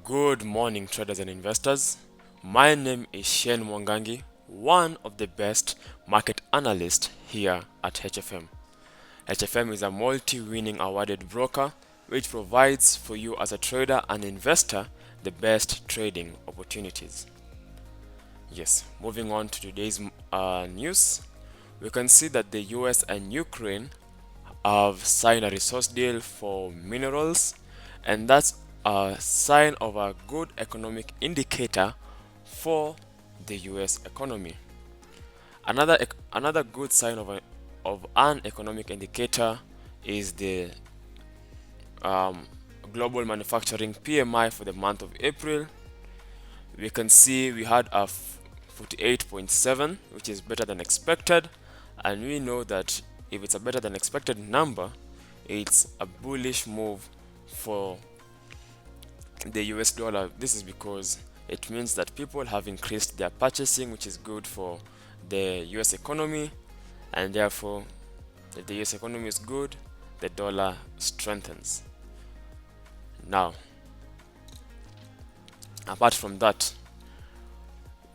Good morning, traders and investors. My name is Shane Mwangangi, one of the best market analysts here at HFM. HFM is a multi-winning awarded broker which provides for you as a trader and investor the best trading opportunities. Yes, moving on to today's news, we can see that the US and Ukraine have signed a resource deal for minerals, and that's a sign of a good economic indicator for the US economy. Another good sign of an economic indicator is the global manufacturing PMI for the month of April. We can see we had a 48.7, which is better than expected, and we know that if it's a better than expected number, it's a bullish move for the US dollar. This is because it means that people have increased their purchasing, which is good for the US economy, and therefore, if the US economy is good, the dollar strengthens. Now, apart from that,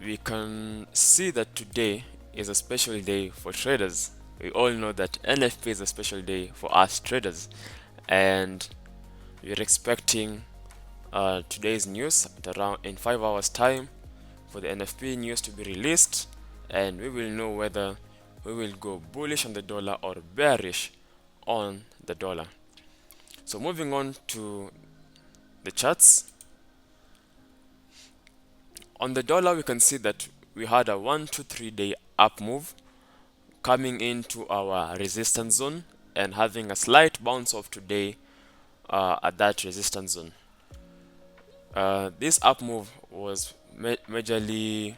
we can see that today is a special day for traders. We all know that NFP is a special day for us traders, and we're expecting today's news at around in 5 hours time for the NFP news to be released, and we will know whether we will go bullish on the dollar or bearish on the dollar. So moving on to the charts. On the dollar, we can see that we had a 1 to 3 day up move coming into our resistance zone and having a slight bounce off today at that resistance zone. This up move was majorly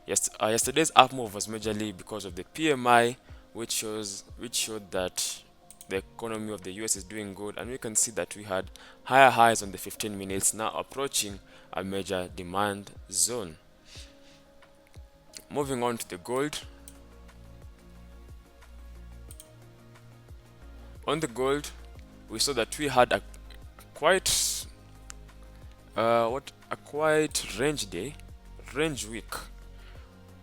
yesterday's up move was majorly because of the PMI, which showed that the economy of the US is doing good, and we can see that we had higher highs on the 15 minutes, now approaching a major demand zone. Moving on to the gold. On the gold, we saw that we had a quite range week.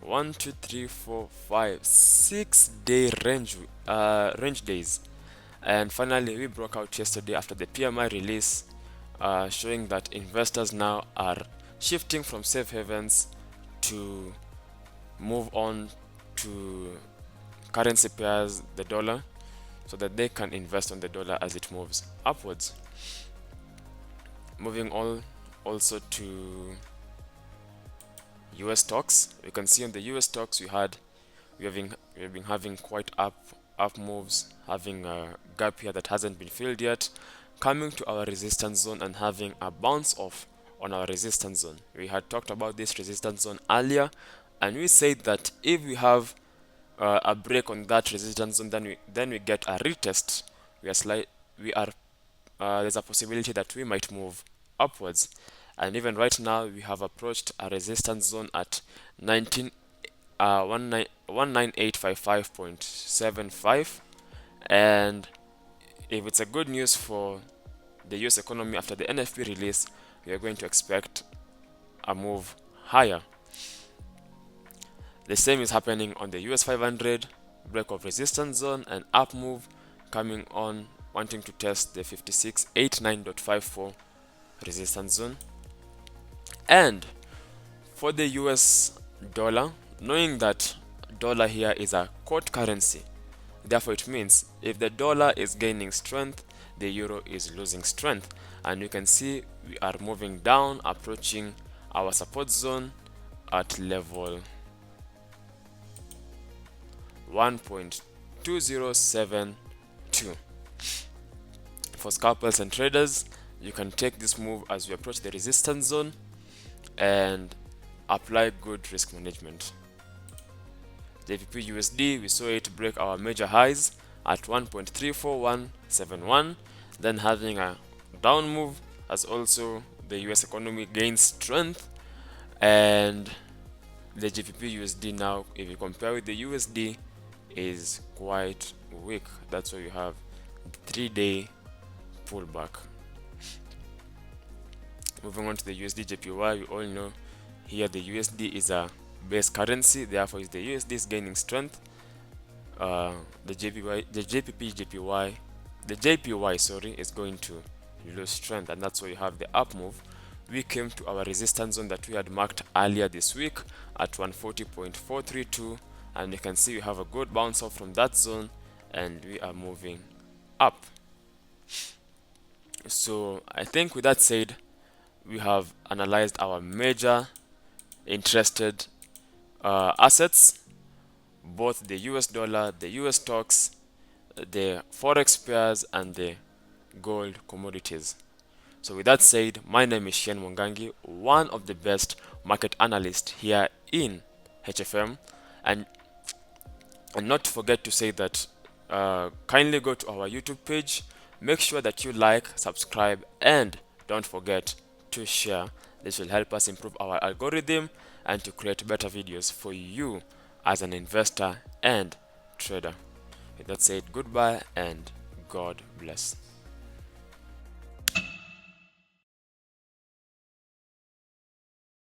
1 2 3 4 5 6 day range days, and finally we broke out yesterday after the PMI release, showing that investors now are shifting from safe havens to move on to currency pairs, the dollar, so that they can invest on the dollar as it moves upwards. Moving on also to US stocks, we can see on the US stocks we have been having quite up moves, having a gap here that hasn't been filled yet, coming to our resistance zone and having a bounce off on our resistance zone. We had talked about this resistance zone earlier, and we said that if we have a break on that resistance zone, then we get a retest. There's a possibility that we might move upwards, and even right now we have approached a resistance zone at 19855.75, and if it's a good news for the US economy after the NFP release, we are going to expect a move higher. The same is happening on the US 500, break of resistance zone and up move coming on, wanting to test the 5689.54 resistance zone. And for the US dollar, knowing that dollar here is a quote currency, therefore it means if the dollar is gaining strength, the euro is losing strength, and you can see we are moving down, approaching our support zone at level 1.2072. For scalpers and traders, you can take this move as we approach the resistance zone and apply good risk management. JPP USD, we saw it break our major highs at 1.34171, then having a down move as also the US economy gains strength, and the JPP USD now, if you compare with the USD, is quite weak. That's why you have 3-day pullback. Moving on to the USD JPY, we all know here the USD is a base currency, therefore is the USD is gaining strength. The JPY, sorry, is going to lose strength, and that's why you have the up move. We came to our resistance zone that we had marked earlier this week at 140.432, and you can see we have a good bounce off from that zone, and we are moving up. So I think with that said, we have analyzed our major interested assets, both the US dollar, the US stocks, the forex pairs, and the gold commodities. So with that said, my name is Shen Mwangangi, one of the best market analysts here in HFM, and not to forget to say that kindly go to our YouTube page, make sure that you like, subscribe, and don't forget to share. This will help us improve our algorithm and to create better videos for you as an investor and trader. With that said, goodbye and God bless.